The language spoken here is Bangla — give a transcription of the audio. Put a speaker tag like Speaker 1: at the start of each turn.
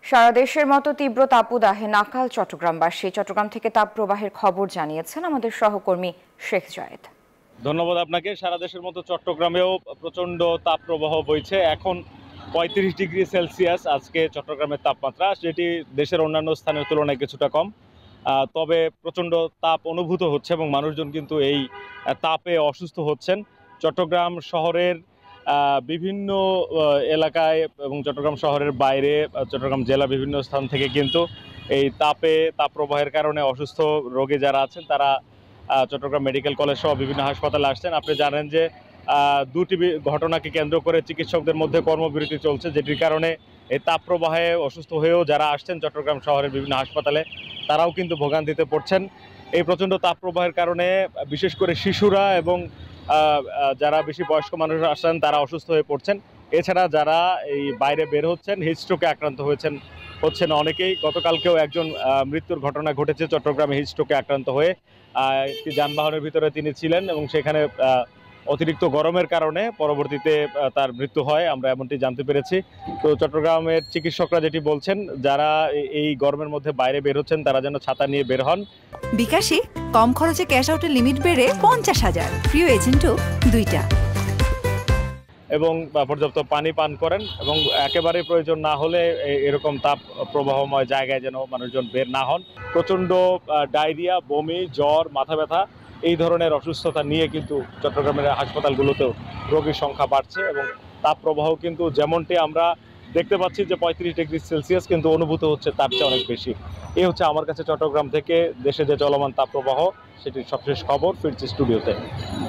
Speaker 1: সারা দেশের মতো তীব্র তাপদাহে নাকাল চট্টগ্রামবাসী। চট্টগ্রাম থেকে তাপপ্রবাহের খবর জানিয়েছেন আমাদের সহকর্মী শেখ জায়েদ।
Speaker 2: ধন্যবাদ আপনাকে। সারা দেশের মতো চট্টগ্রামেও প্রচণ্ড তাপপ্রবাহ বইছে। এখন ৩৫ ডিগ্রি সেলসিয়াস আজকে চট্টগ্রামের তাপমাত্রা, যেটি দেশের অন্যান্য স্থানের তুলনায় কিছুটা কম। তবে প্রচণ্ড তাপ অনুভূত হচ্ছে এবং মানুষজন কিন্তু এই তাপে অসুস্থ হচ্ছেন। চট্টগ্রাম শহরের বিভিন্ন এলাকায় এবং চট্টগ্রাম শহরের বাইরে, চট্টগ্রাম জেলা বিভিন্ন স্থান থেকে কিন্তু এই তাপপ্রবাহের কারণে অসুস্থ রোগী যারা আছেন তারা চট্টগ্রাম মেডিকেল কলেজ সহ বিভিন্ন হাসপাতালে আসছেন। আপনি জানেন যে দুটি ঘটনাকে কেন্দ্র করে চিকিৎসকদের মধ্যে কর্মবিরতি চলছে, যেটির কারণে এই তাপপ্রবাহে অসুস্থ হয়েও যারা আসছেন চট্টগ্রাম শহরের বিভিন্ন হাসপাতালে তারাও কিন্তু ভোগান্তিতে পড়ছেন। এই প্রচণ্ড তাপপ্রবাহের কারণে বিশেষ করে শিশুরা এবং যারা বেশি বয়স্ক মানুষ আসছেন তারা অসুস্থ হয়ে পড়ছেন। এছাড়া যারা এই বাইরে বের হচ্ছেন হিটস্ট্রোকে আক্রান্ত হচ্ছেন অনেকেই। গতকালকেও একজন মৃত্যুর ঘটনা ঘটেছে চট্টগ্রামে হিটস্ট্রোকে আক্রান্ত হয়ে। একটি যানবাহনের ভিতরে তিনি ছিলেন এবং সেখানে অতিরিক্ত গরমের কারণে পরবর্তীতে তার মৃত্যু হয়, আমরা এমনটি জানতে পেরেছি। তো চট্টগ্রামের চিকিৎসকরা যেটি বলছেন, যারা এই গরমের মধ্যে বাইরে বের হচ্ছেন তারা যেন ছাতা নিয়ে বের হন।
Speaker 3: বিকাশে কম খরচে ক্যাশ আউটের লিমিট বেড়ে 50,000, প্রিয় এজেন্টও 2টা।
Speaker 2: এবং পর্যাপ্ত পানি পান করেন এবং একেবারে প্রয়োজন না হলে এরকম তাপ প্রবাহময় জায়গায় যেন মানুষজন বের না হন। প্রচণ্ড ডায়রিয়া, বমি, জ্বর, মাথা ব্যথা এই ধরনের অসুস্থতা নিয়ে কিন্তু চট্টগ্রামের হাসপাতালগুলোতেও রোগীর সংখ্যা বাড়ছে এবং তাপ প্রবাহ কিন্তু যেমনটি আমরা দেখতে পাচ্ছি যে ৩৫ ডিগ্রি সেলসিয়াস, কিন্তু অনুভূত হচ্ছে তার চেয়ে অনেক বেশি। এই হচ্ছে আমার কাছে চট্টগ্রাম থেকে দেশে যে চলমান তাপপ্রবাহ সেটির সবশেষ খবর। ফিরছি স্টুডিওতে।